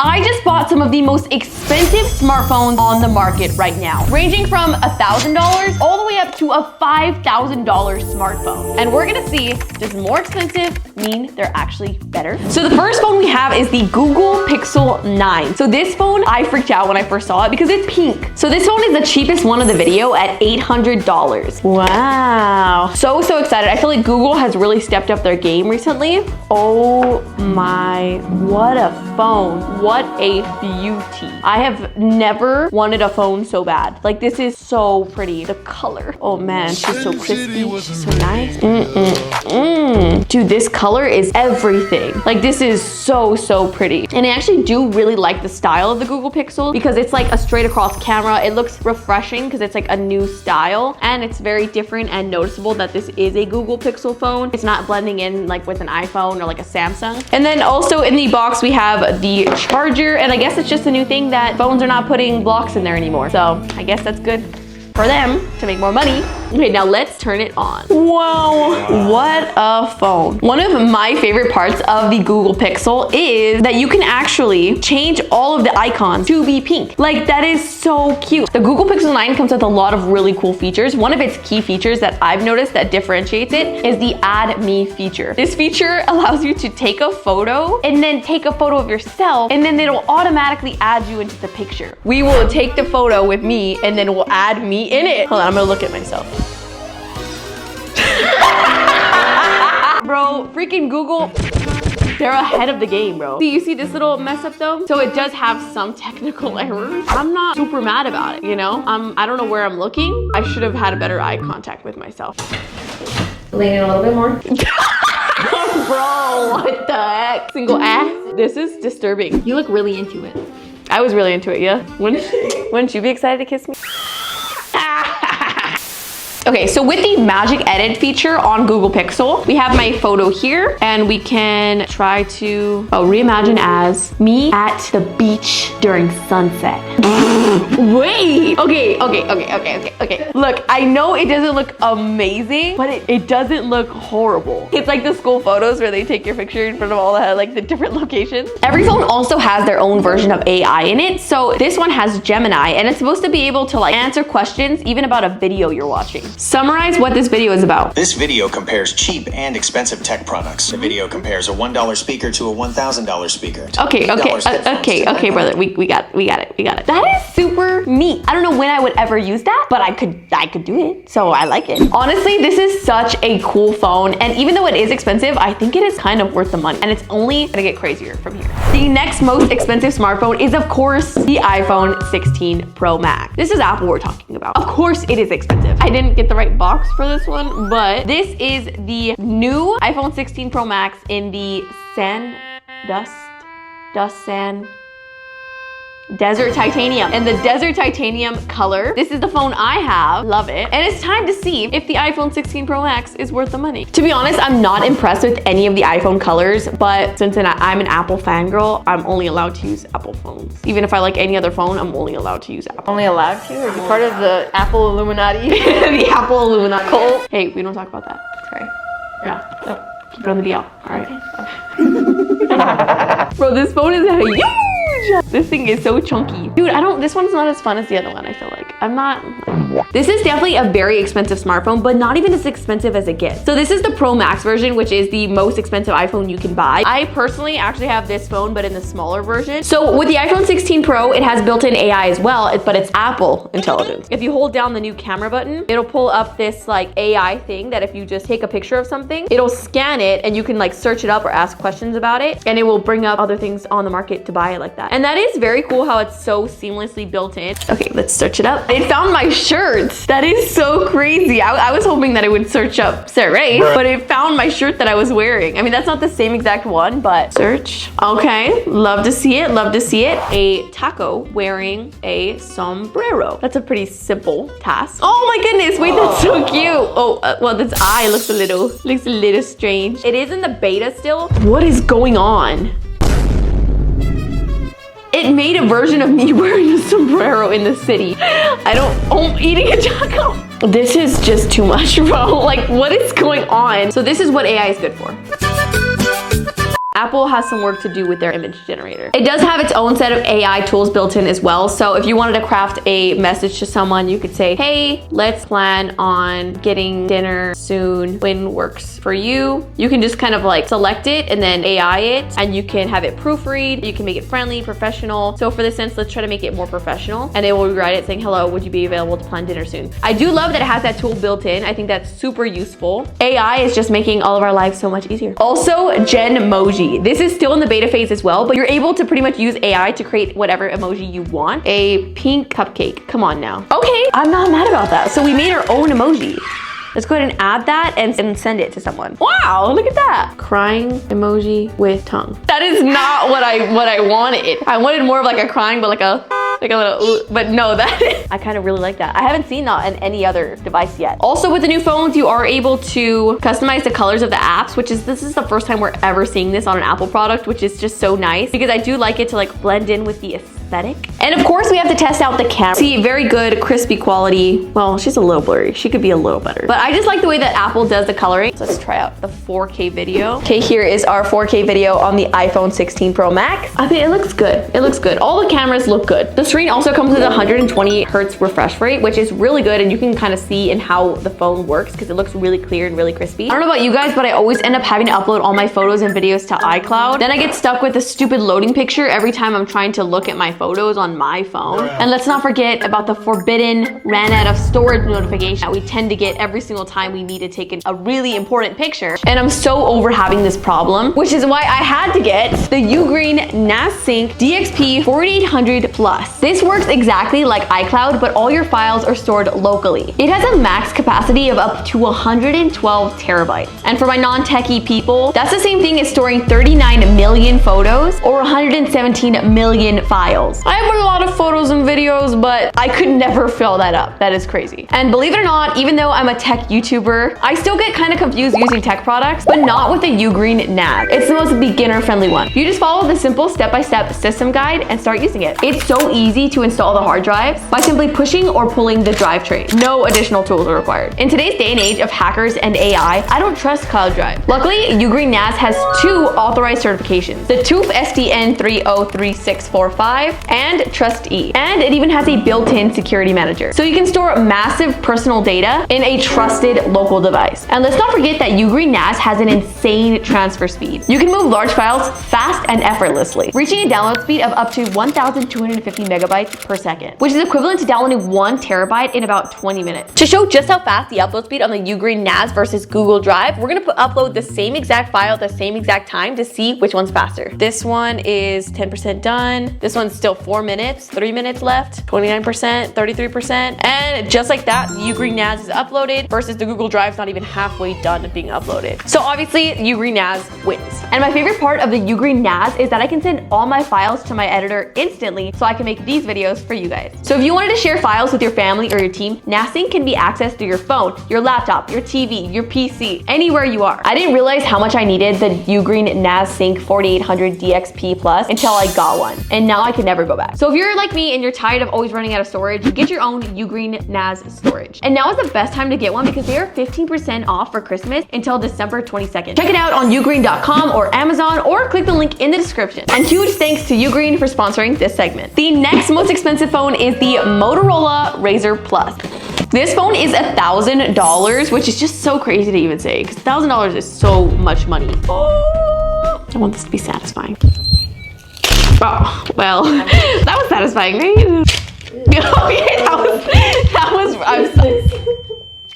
I just bought some of the most expensive smartphones on the market right now, ranging from $1,000 all the way up to a $5,000 smartphone. And we're gonna see, does more expensive mean they're actually better? So the first phone we have is the Google Pixel 9. So this phone, I freaked out when I first saw it because it's pink. So this phone is the cheapest one of the video at $800. Wow. So excited. I feel like Google has really stepped up their game recently. Oh my, what a phone. What a beauty. I have never wanted a phone so bad. Like, this is so pretty. The color. Oh man, she's so crispy. She's so nice. Dude, this color is everything. Like, this is so pretty. And I actually do really like the style of the Google Pixel because it's like a straight across camera. It looks refreshing because it's like a new style, and it's very different and noticeable that this is a Google Pixel phone. It's not blending in like with an iPhone or like a Samsung. And then also in the box, we have the charger, and I guess it's just a new thing that phones are not putting blocks in there anymore. So I guess that's good for them to make more money. Okay, now let's turn it on. Wow, what a phone. One of my favorite parts of the Google Pixel is that you can actually change all of the icons to be pink. Like, that is so cute. The Google Pixel 9 comes with a lot of really cool features. One of its key features that I've noticed that differentiates it is the Add Me feature. This feature allows you to take a photo and then take a photo of yourself, and then it'll automatically add you into the picture. We will take the photo with me and then we'll add me in it. Hold on, I'm gonna look at myself. Bro, freaking Google, they're ahead of the game, bro. See, you see this little mess up though? So it does have some technical errors. I'm not super mad about it, you know? I don't know where I'm looking. I should have had a better eye contact with myself. Lean in a little bit more. Bro, what the heck? Single ass. This is disturbing. You look really into it. I was really into it, yeah? Wouldn't you be excited to kiss me? Okay, so with the magic edit feature on Google Pixel, we have my photo here, and we can try to reimagine as me at the beach during sunset. Wait, okay. Look, I know it doesn't look amazing, but it doesn't look horrible. It's like the school photos where they take your picture in front of all the different locations. Every phone also has their own version of AI in it. So this one has Gemini, and it's supposed to be able to answer questions even about a video you're watching. Summarize what this video is about. This video compares cheap and expensive tech products. The video compares a $1 speaker to a $1,000 speaker. Okay, brother. We got it. That is super neat. I don't know when I would ever use that, but I could do it. So I like it. Honestly, this is such a cool phone. And even though it is expensive, I think it is kind of worth the money. And it's only gonna get crazier from here. The next most expensive smartphone is, of course, the iPhone 16 Pro Max. This is Apple we're talking about. Of course it is expensive. I didn't get the right box for this one, but this is the new iPhone 16 Pro Max in the Desert Titanium. And the Desert Titanium color, this is the phone I have. Love it. And it's time to see if the iPhone 16 Pro Max is worth the money. To be honest, I'm not impressed with any of the iPhone colors, but since I'm an Apple fangirl, I'm only allowed to use Apple phones. Even if I like any other phone, I'm only allowed to use Apple. Only allowed to? Or are you part of the Apple Illuminati? The Apple Illuminati cult. Hey, we don't talk about that. Sorry. Yeah. Oh, keep it on the DL. All right. Bro, this phone is huge. This thing is so chunky. Dude, this one's not as fun as the other one, I feel like. This is definitely a very expensive smartphone, but not even as expensive as it gets. So this is the Pro Max version, which is the most expensive iPhone you can buy. I personally actually have this phone, but in the smaller version. So with the iPhone 16 Pro, it has built-in AI as well, but it's Apple intelligence. If you hold down the new camera button, it'll pull up this AI thing that if you just take a picture of something, it'll scan it and you can search it up or ask questions about it, and it will bring up other things on the market to buy it like that. And that is very cool how it's so seamlessly built in. Okay, let's search it up. It found my shirt. That is so crazy. I was hoping that it would search up Sarahgcollaborations, but it found my shirt that I was wearing. I mean, that's not the same exact one, but search. Okay, love to see it, love to see it. A taco wearing a sombrero. That's a pretty simple task. Oh my goodness, wait, that's so cute. Oh, well, this eye looks a little strange. It is in the beta still. What is going on? It made a version of me wearing a sombrero in the city. Eating a taco. This is just too much, bro. What is going on? So this is what AI is good for. Apple has some work to do with their image generator. It does have its own set of AI tools built in as well. So if you wanted to craft a message to someone, you could say, hey, let's plan on getting dinner soon. When works for you? You can just kind of like select it and then AI it, and you can have it proofread. You can make it friendly, professional. So for this sense, let's try to make it more professional, and it will rewrite it saying, hello, would you be available to plan dinner soon? I do love that it has that tool built in. I think that's super useful. AI is just making all of our lives so much easier. Also, Genmoji. This is still in the beta phase as well, but you're able to pretty much use AI to create whatever emoji you want. A pink cupcake. Come on now. Okay, I'm not mad about that. So we made our own emoji. Let's go ahead and add that and send it to someone. Wow, look at that. Crying emoji with tongue. That is not what I wanted. I wanted more of like a crying, but like a little, but no, that, I kind of really like that. I haven't seen that on any other device yet. Also with the new phones, you are able to customize the colors of the apps, this is the first time we're ever seeing this on an Apple product, which is just so nice because I do like it to like blend in with the aesthetic. And of course we have to test out the camera. See, very good, crispy quality. Well, she's a little blurry. She could be a little better. But I just like the way that Apple does the coloring. So let's try out the 4K video. Okay, here is our 4K video on the iPhone 16 Pro Max. I think it looks good. It looks good. All the cameras look good. The screen also comes with a 120 hertz refresh rate, which is really good. And you can kind of see in how the phone works because it looks really clear and really crispy. I don't know about you guys, but I always end up having to upload all my photos and videos to iCloud. Then I get stuck with a stupid loading picture every time I'm trying to look at my photos on my phone. And let's not forget about the forbidden ran out of storage notification that we tend to get every single time we need to take a really important picture. And I'm so over having this problem, which is why I had to get the Ugreen NAS Sync DXP 4800 Plus. This works exactly like iCloud, but all your files are stored locally. It has a max capacity of up to 112 terabytes. And for my non-techie people, that's the same thing as storing 39 million photos or 117 million files. I have a lot of photos and videos, but I could never fill that up. That is crazy. And believe it or not, even though I'm a tech YouTuber, I still get kind of confused using tech products, but not with the Ugreen NAS. It's the most beginner-friendly one. You just follow the simple step-by-step system guide and start using it. It's so easy to install the hard drives by simply pushing or pulling the drive tray. No additional tools are required. In today's day and age of hackers and AI, I don't trust cloud drive. Luckily, Ugreen NAS has 2 authorized certifications, the TÜV SDN 303645 and TrustE. And it even has a built-in security manager. So you can store massive personal data in a trusted local device. And let's not forget that Ugreen NAS has an insane transfer speed. You can move large files fast and effortlessly, reaching a download speed of up to 1,250 megabytes per second, which is equivalent to downloading 1 terabyte in about 20 minutes. To show just how fast the upload speed on the Ugreen NAS versus Google Drive, we're gonna upload the same exact file at the same exact time to see which one's faster. This one is 10% done. This one's still 4 minutes, 3 minutes left, 29%, 33%. And just like that, the Ugreen NAS is uploaded versus the Google Drive's not even halfway done being uploaded. So obviously, Ugreen NAS wins. And my favorite part of the Ugreen NAS is that I can send all my files to my editor instantly so I can make these videos for you guys. So if you wanted to share files with your family or your team, NAS Sync can be accessed through your phone, your laptop, your TV, your PC, anywhere you are. I didn't realize how much I needed the Ugreen NAS Sync 4800 DXP Plus until I got one. And now I can never go back. So if you're like me and you're tired of always running out of storage, get your own Ugreen NAS storage. And now is the best time to get one because they are 15% off for Christmas until December 22nd. Check it out on ugreen.com or Amazon or click the link in the description. And huge thanks to Ugreen for sponsoring this segment. The next most expensive phone is the Motorola Razr Plus. This phone is $1,000, which is just so crazy to even say because $1,000 is so much money. Oh, I want this to be satisfying. Oh, well, that was satisfying, right? Okay,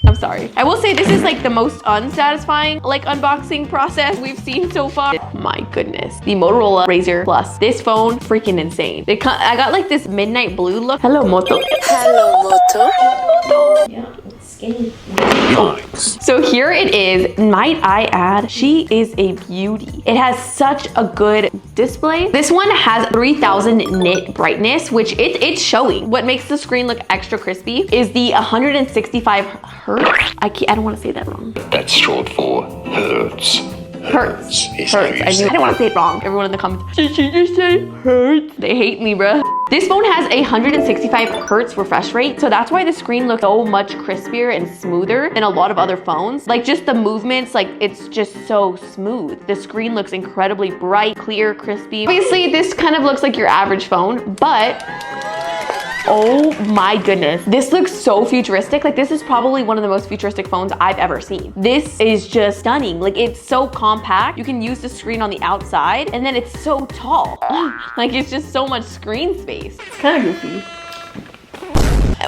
I'm sorry. I will say this is like the most unsatisfying unboxing process we've seen so far. My goodness. The Motorola Razr Plus. This phone, freaking insane. I got like this midnight blue look. Hello, Moto. Hello, Moto. Yeah, it's skinny. Yikes. So here it is. Might I add, she is a beauty. It has such a good display. This one has 3000 nit brightness, which it's showing. What makes the screen look extra crispy is the 165 hertz. I don't want to say that wrong. That's short for hertz. Hertz. is Hertz. how you say I didn't want to say it wrong. Everyone in the comments, did she just say hertz? They hate me, bruh. This phone has a 165 hertz refresh rate, so that's why the screen looks so much crispier and smoother than a lot of other phones. Like just the movements, like it's just so smooth. The screen looks incredibly bright, clear, crispy. Obviously, this kind of looks like your average phone, but oh my goodness. This looks so futuristic. Like this is probably one of the most futuristic phones I've ever seen. This is just stunning. Like it's so compact. You can use the screen on the outside and then it's so tall. Like it's just so much screen space. It's kind of goofy.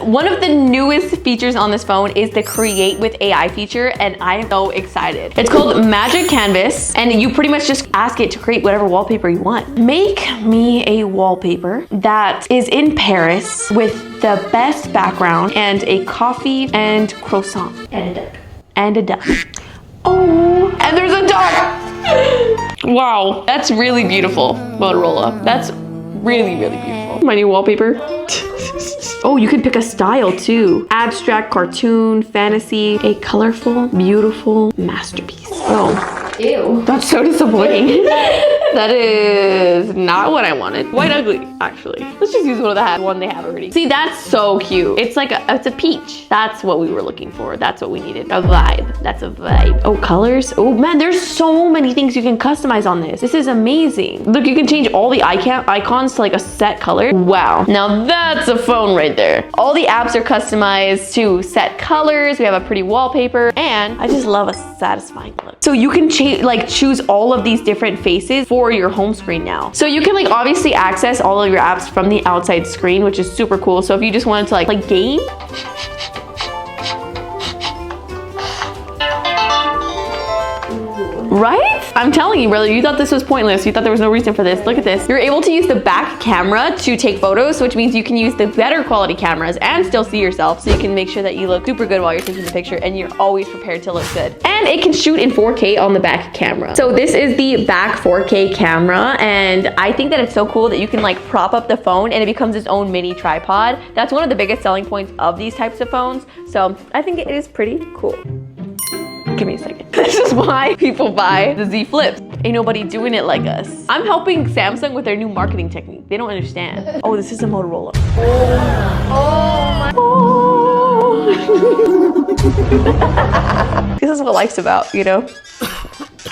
One of the newest features on this phone is the Create with AI feature, and I am so excited. It's called Magic Canvas, and you pretty much just ask it to create whatever wallpaper you want. Make me a wallpaper that is in Paris with the best background and a coffee and croissant. And a duck. And a duck. Oh, and there's a duck! Wow, that's really beautiful, Motorola. That's really, really beautiful. My new wallpaper. Oh, you can pick a style too. Abstract, cartoon, fantasy, a colorful, beautiful masterpiece. Oh, Ew. that's so disappointing. That is not what I wanted. Quite ugly, actually. Let's just use one they have already. See, that's so cute. It's like it's a peach. That's what we were looking for. That's what we needed. A vibe. That's a vibe. Oh, colors. Oh man, there's so many things you can customize on this. This is amazing. Look, you can change all the icons to like a set color. Wow. Now that's a phone right there. All the apps are customized to set colors. We have a pretty wallpaper, and I just love a satisfying look. So you can choose all of these different faces for your home screen now. So you can like obviously access all of your apps from the outside screen, which is super cool. So if you just wanted to like play game, right? I'm telling you, brother, you thought this was pointless. You thought there was no reason for this. Look at this. You're able to use the back camera to take photos, which means you can use the better quality cameras and still see yourself, so you can make sure that you look super good while you're taking the picture, and you're always prepared to look good. And it can shoot in 4K on the back camera. So this is the back 4K camera, and I think that it's so cool that you can like prop up the phone and it becomes its own mini tripod. That's one of the biggest selling points of these types of phones. So I think it is pretty cool. Give me a second. This is why people buy the Z Flips. Ain't nobody doing it like us. I'm helping Samsung with their new marketing technique. They don't understand. Oh, this is a Motorola. Oh my. Oh. This is what life's about, you know?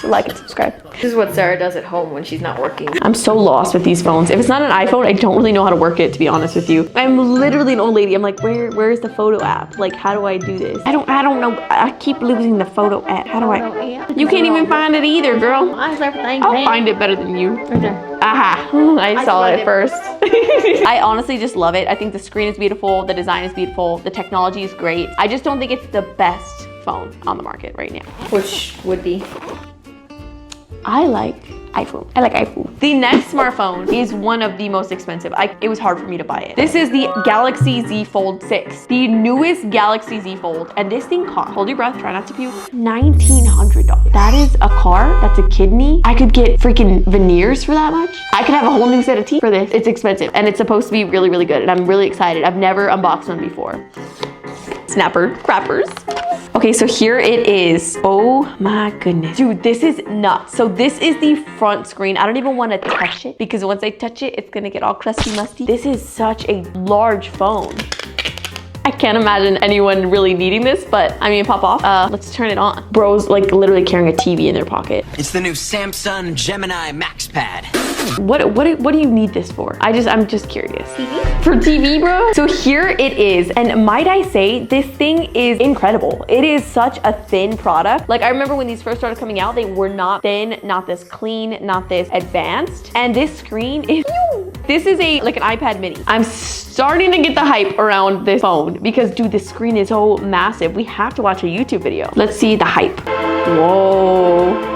Like and subscribe. This is what Sarah does at home when she's not working. I'm so lost with these phones. If it's not an iPhone, I don't really know how to work it, to be honest with you. I'm literally an old lady. I'm like, where's the photo app? Like, how do I do this? I don't know. I keep losing the photo app. How do I? You can't even find it either, girl. Why is everything I'll find it better than you. right there? Aha, I saw it first. I honestly just love it. I think the screen is beautiful. The design is beautiful. The technology is great. I just don't think it's the best phone on the market right now. Which would be? I like iPhone. I like iPhone. The next smartphone is one of the most expensive. It was hard for me to buy it. This is the Galaxy Z Fold 6, the newest Galaxy Z Fold. And this thing cost, hold your breath, try not to puke, $1,900. That is a car, that's a kidney. I could get freaking veneers for that much. I could have a whole new set of teeth for this. It's expensive and it's supposed to be really, really good. And I'm really excited. I've never unboxed one before. Snapper wrappers. Okay, so here it is. Oh my goodness. Dude, this is nuts. So this is the front screen. I don't even want to touch it because once I touch it, it's gonna get all crusty musty. This is such a large phone. I can't imagine anyone really needing this, but I mean, pop off. Let's turn it on. Bro's like literally carrying a TV in their pocket. It's the new Samsung Gemini Max Pad. What do you need this for? I'm just curious. TV? For TV, bro? So here it is, and might I say, this thing is incredible. It is such a thin product. Like I remember when these first started coming out, they were not thin, not this clean, not this advanced, and this screen is huge. This is like an iPad mini. I'm starting to get the hype around this phone because dude, this screen is so massive. We have to watch a YouTube video. Let's see the hype. Whoa.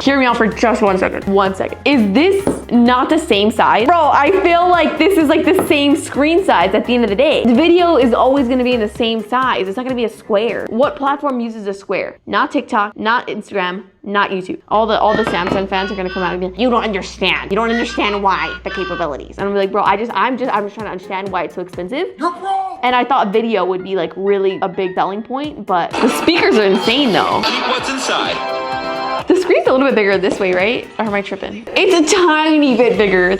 Hear me out for just 1 second. 1 second. Is this not the same size? Bro, I feel like this is like the same screen size at the end of the day. The video is always gonna be in the same size. It's not gonna be a square. What platform uses a square? Not TikTok, not Instagram, not YouTube. All the Samsung fans are gonna come out and be like, you don't understand. You don't understand why, the capabilities. And I'm like, bro, I'm just trying to understand why it's so expensive. You're wrong. And I thought video would be like really a big selling point, but the speakers are insane though. What's inside? The screen's a little bit bigger this way, right? Or am I tripping? It's a tiny bit bigger.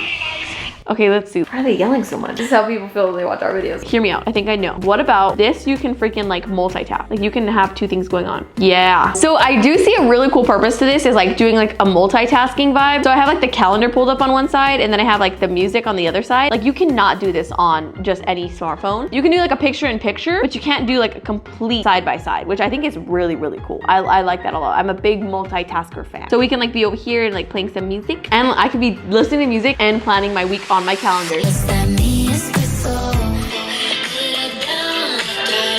Okay, let's see. Why are they yelling so much? This is how people feel when they watch our videos. Hear me out. I think I know. What about this? You can freaking like multitask. Like you can have two things going on. Yeah. So I do see a really cool purpose to this is like doing like a multitasking vibe. So I have like the calendar pulled up on one side and then I have like the music on the other side. Like you cannot do this on just any smartphone. You can do like a picture in picture, but you can't do like a complete side by side, which I think is really, really cool. I like that a lot. I'm a big multitasker fan. So we can like be over here and like playing some music and I could be listening to music and planning my week on my calendar.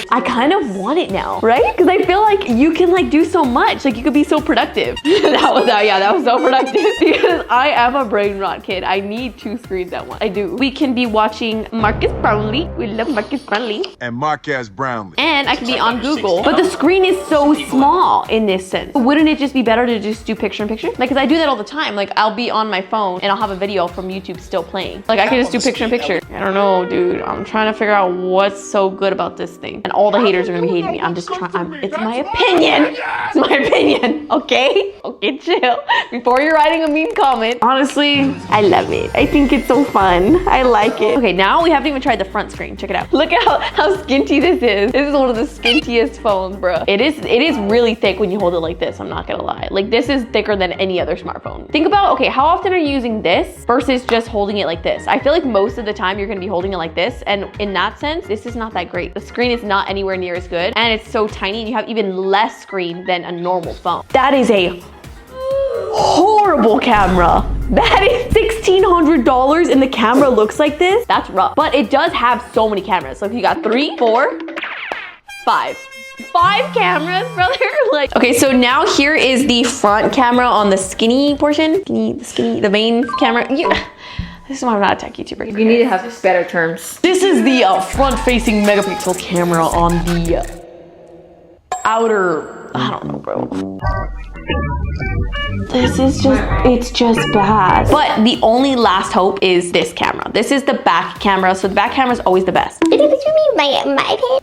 I kind of want it now, right? Because I feel like you can like do so much. Like you could be so productive. that was so productive because I am a brain rot kid. I need two screens at once. I do. We can be watching Marcus Brownlee. We love Marcus Brownlee. And Marcus Brownlee. And I can be on Google. But the screen is so small in this sense. Wouldn't it just be better to just do picture in picture? Like, cause I do that all the time. Like I'll be on my phone and I'll have a video from YouTube still playing. Like I can just do picture in picture. I don't know, dude. I'm trying to figure out what's so good about this thing. And all the haters are gonna be hating me. I'm just trying, it's my opinion. It's my opinion, okay? Okay, chill. Before you're writing a mean comment. Honestly, I love it. I think it's so fun. I like it. Okay, now we haven't even tried the front screen. Check it out. Look at how skinty this is. This is one of the skintiest phones, bro. It is really thick when you hold it like this, I'm not gonna lie. Like this is thicker than any other smartphone. Think about, okay, how often are you using this versus just holding it like this? I feel like most of the time you're gonna be holding it like this, and in that sense, this is not that great. The screen is not anywhere near as good, and it's so tiny, and you have even less screen than a normal phone. That is a horrible camera. That is $1,600 and the camera looks like this. That's rough. But it does have so many cameras. So if you got 3, 4, 5. 5 cameras, brother. Like, okay, so now here is the front camera on the skinny portion. The main camera. Yeah. This is why I'm not a tech YouTuber. You need to have better terms. This is the front-facing megapixel camera on the outer, I don't know, bro. This is just, it's just bad. But the only last hope is this camera. This is the back camera, so the back camera is always the best.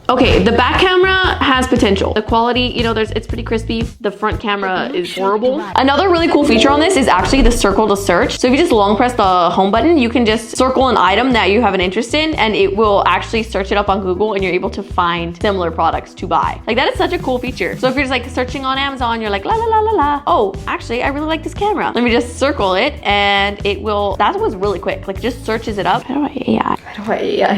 Okay, the back camera has potential. The quality, you know, it's pretty crispy. The front camera is horrible. Another really cool feature on this is actually the circle to search. So if you just long press the home button, you can just circle an item that you have an interest in, and it will actually search it up on Google, and you're able to find similar products to buy. Like that is such a cool feature. So if you're just like searching on Amazon, you're like, la la la la la. Oh, actually, I really like this camera. Let me just circle it, and it will, that was really quick. Like just searches it up. How do I AI? How do I AI?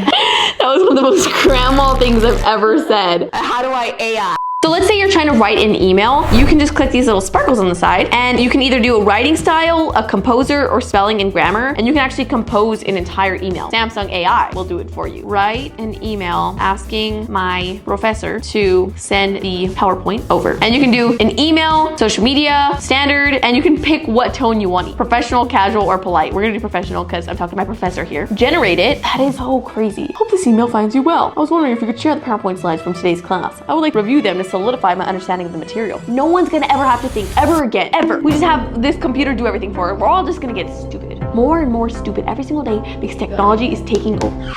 That was one of the most grandma things I've ever said. How do I AI? So let's say you're trying to write an email. You can just click these little sparkles on the side, and you can either do a writing style, a composer, or spelling and grammar, and you can actually compose an entire email. Samsung AI will do it for you. Write an email asking my professor to send the PowerPoint over. And you can do an email, social media, standard, and you can pick what tone you want. Professional, casual, or polite. We're gonna do professional because I'm talking to my professor here. Generate it. That is so crazy. Hope this email finds you well. I was wondering if you could share the PowerPoint slides from today's class. I would like to review them to solidify my understanding of the material. No one's gonna ever have to think ever again, ever. We just have this computer do everything for it. We're all just gonna get stupid. More and more stupid every single day because technology is taking over.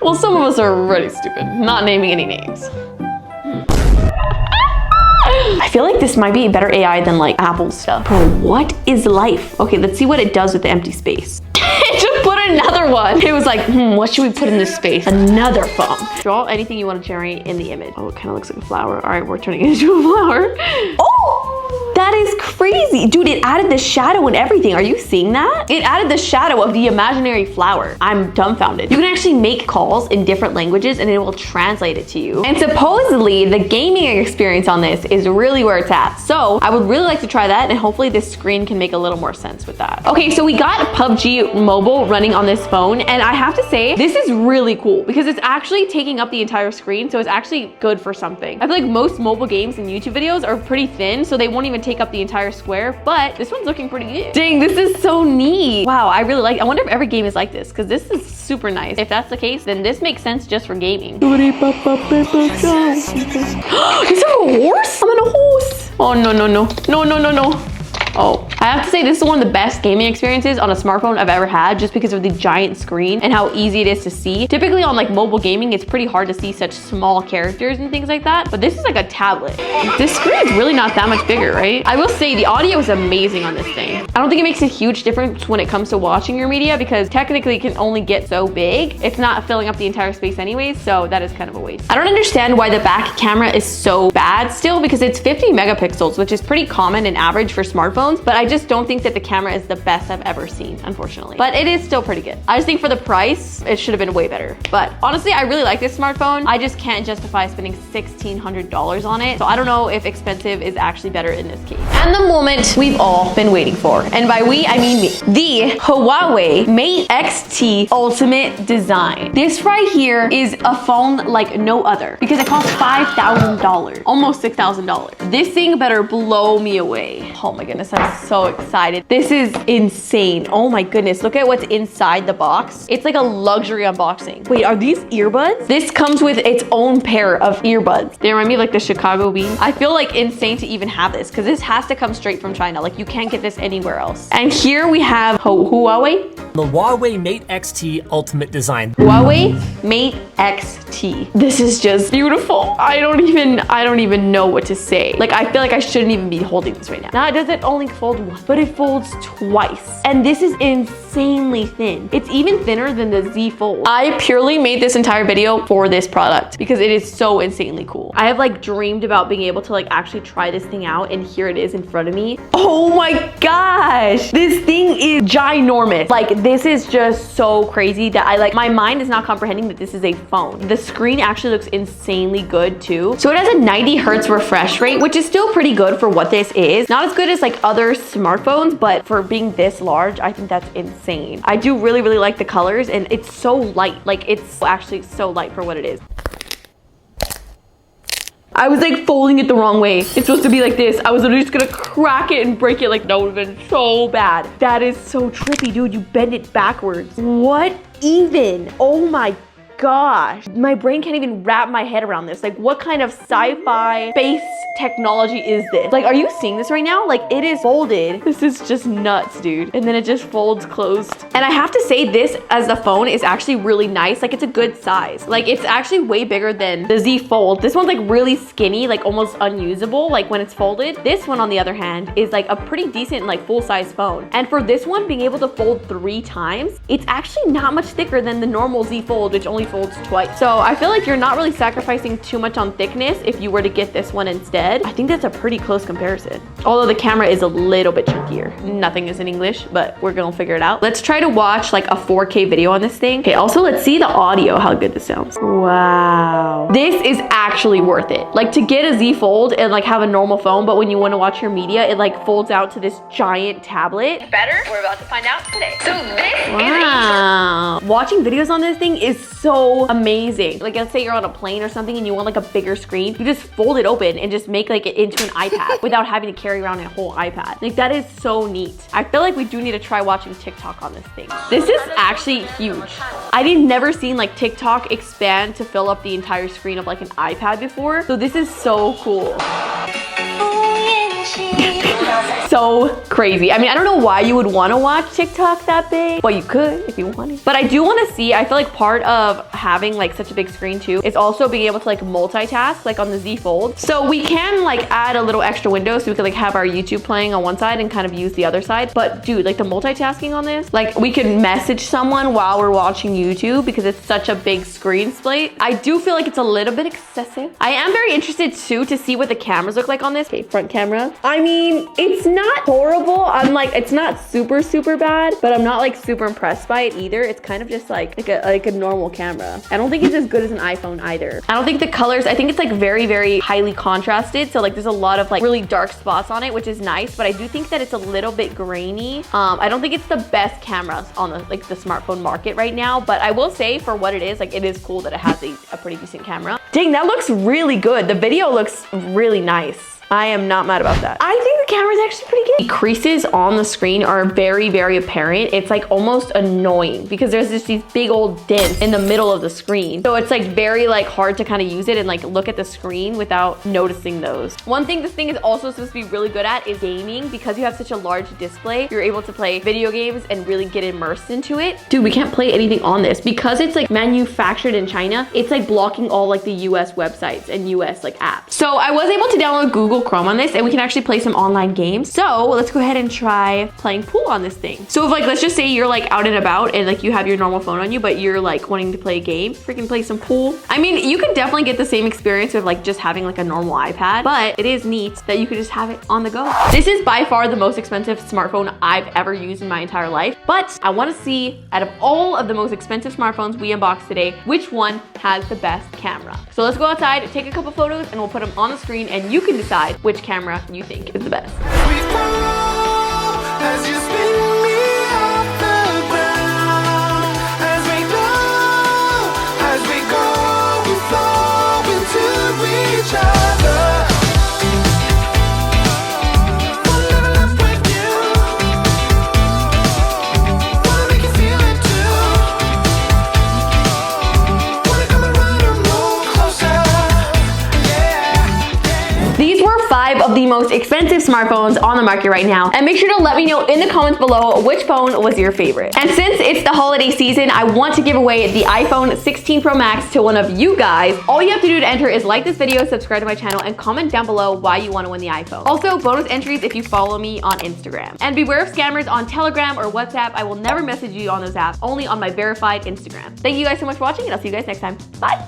Well, some of us are already stupid, not naming any names. I feel like this might be a better AI than like Apple's stuff. Bro, what is life? Okay, let's see what it does with the empty space. It just put another one. It was like, what should we put in this space? Another phone. Draw anything you want to generate in the image. Oh, it kind of looks like a flower. All right, we're turning it into a flower. Oh, that is crazy. Dude, it added the shadow and everything. Are you seeing that? It added the shadow of the imaginary flower. I'm dumbfounded. You can actually make calls in different languages and it will translate it to you. And supposedly the gaming experience on this is really where it's at. So I would really like to try that, and hopefully this screen can make a little more sense with that. Okay, so we got PUBG Mobile running on this phone, and I have to say, this is really cool because it's actually taking up the entire screen, so it's actually good for something. I feel like most mobile games and YouTube videos are pretty thin, so they won't even take up the entire square, but this one's looking pretty good. Dang, this is so neat. Wow, I really like it. I wonder if every game is like this, because this is super nice. If that's the case, then this makes sense just for gaming. Is there a horse? I'm on a horse. Oh, no, no, no. No, no, no, no. Oh, I have to say this is one of the best gaming experiences on a smartphone I've ever had, just because of the giant screen and how easy it is to see. Typically on like mobile gaming, it's pretty hard to see such small characters and things like that, but this is like a tablet. This screen is really not that much bigger, right? I will say the audio is amazing on this thing. I don't think it makes a huge difference when it comes to watching your media, because technically it can only get so big. It's not filling up the entire space anyways, so that is kind of a waste. I don't understand why the back camera is so bad still, because it's 50 megapixels, which is pretty common and average for smartphones, but I just don't think that the camera is the best I've ever seen, unfortunately. But it is still pretty good. I just think for the price, it should have been way better. But honestly, I really like this smartphone. I just can't justify spending $1,600 on it. So I don't know if expensive is actually better in this case. And the moment we've all been waiting for, and by we, I mean me, the Huawei Mate X-T Ultimate Design. This right here is a phone like no other, because it costs $5,000, almost $6,000. This thing better blow me away. Oh my goodness, I'm so excited. This is insane. Oh my goodness, look at what's inside the box. It's like a luxury unboxing. Wait, are these earbuds? This comes with its own pair of earbuds. They remind me of like the Chicago bean. I feel like insane to even have this, because this has to come straight from China. Like you can't get this anywhere else. And here we have Huawei. The Huawei Mate X-T Ultimate Design. Huawei Mate X-T. This is just beautiful. I don't even know what to say. Like I feel like I shouldn't even be holding this right now. Now it doesn't only fold once, but it folds twice. And this is insanely thin. It's even thinner than the Z Fold. I purely made this entire video for this product because it is so insanely cool. I have like dreamed about being able to like actually try this thing out, and here it is in front of me. Oh my gosh, this thing is ginormous. Like this is just so crazy that my mind is not comprehending that this is a phone. The screen actually looks insanely good too. So it has a 90 hertz refresh rate, which is still pretty good for what this is. Not as good as like other smartphones, but for being this large, I think that's insane. I do really like the colors, and it's so light. Like it's actually so light for what it is. I was like folding it the wrong way. It's supposed to be like this. I was literally just gonna crack it and break it. Like that would have been so bad. That is so trippy, dude. You bend it backwards. What even? Oh my gosh. My brain can't even wrap my head around this. Like what kind of sci-fi space technology is this? Like, are you seeing this right now? Like it is folded. This is just nuts, dude. And then it just folds closed. And I have to say, this as a phone is actually really nice. Like it's a good size. Like it's actually way bigger than the Z Fold. This one's like really skinny, like almost unusable, like when it's folded. This one on the other hand is like a pretty decent like full-size phone. And for this one being able to fold 3 times, it's actually not much thicker than the normal Z Fold, which only folds twice. So I feel like you're not really sacrificing too much on thickness if you were to get this one instead. I think that's a pretty close comparison. Although the camera is a little bit chunkier. Nothing is in English, but we're gonna figure it out. Let's try to watch like a 4K video on this thing. Okay, also let's see the audio, how good this sounds. Wow. This is actually worth it. Like to get a Z Fold and like have a normal phone, but when you wanna watch your media, it like folds out to this giant tablet. Better? We're about to find out today. So this is watching videos on this thing is so amazing. Like let's say you're on a plane or something and you want like a bigger screen, you just fold it open and just make like it into an iPad without having to carry around a whole iPad. Like that is so neat. I feel like we do need to try watching TikTok on this thing. This is actually huge. I've never seen like TikTok expand to fill up the entire screen of like an iPad before. So this is so cool. So crazy. I mean, I don't know why you would want to watch TikTok that big. Well, you could if you wanted. But I do want to see, I feel like part of having like such a big screen too is also being able to like multitask like on the Z Fold. So we can like add a little extra window so we could like have our YouTube playing on one side and kind of use the other side. But dude, like the multitasking on this, like we could message someone while we're watching YouTube because it's such a big screen split. I do feel like it's a little bit excessive. I am very interested too to see what the cameras look like on this. Okay, front camera. I mean, it's not horrible. I'm like, it's not super bad, but I'm not like super impressed by it either. It's kind of just like a normal camera. I don't think it's as good as an iPhone either. I don't think the colors, I think it's like very highly contrasted. So like there's a lot of like really dark spots on it, which is nice, but I do think that it's a little bit grainy. I don't think it's the best cameras on the like the smartphone market right now, but I will say for what it is, like it is cool that it has a pretty decent camera. Dang, that looks really good. The video looks really nice. I am not mad about that. I think the camera's actually pretty good. The creases on the screen are very, very apparent. It's like almost annoying because there's just these big old dents in the middle of the screen. So it's like very like hard to kind of use it and like look at the screen without noticing those. One thing this thing is also supposed to be really good at is gaming. Because you have such a large display, you're able to play video games and really get immersed into it. Dude, we can't play anything on this because it's like manufactured in China. It's like blocking all like the US websites and US like apps. So I was able to download Google Chrome on this and we can actually play some online games. So let's go ahead and try playing pool on this thing. So if like, let's just say you're like out and about and like you have your normal phone on you, but you're like wanting to play a game, freaking play some pool. I mean, you could definitely get the same experience with like just having like a normal iPad, but it is neat that you could just have it on the go. This is by far the most expensive smartphone I've ever used in my entire life, but I want to see out of all of the most expensive smartphones we unboxed today, which one has the best camera. So let's go outside, take a couple photos, and we'll put them on the screen and you can decide which camera you think is the best. As you spin me off the ground, as we go, we fall into each other. One level up with you, wanna make you feel it too. Wanna come around and move closer, yeah. These were 5 of the most expensive smartphones on the market right now, and make sure to let me know in the comments below which phone was your favorite. And since it's the holiday season, I want to give away the iPhone 16 Pro Max to one of you guys. All you have to do to enter is like this video, subscribe to my channel, and comment down below why you want to win the iPhone. Also, bonus entries if you follow me on Instagram. And beware of scammers on Telegram or WhatsApp. I will never message you on those apps, only on my verified Instagram. Thank you guys so much for watching, and I'll see you guys next time. Bye!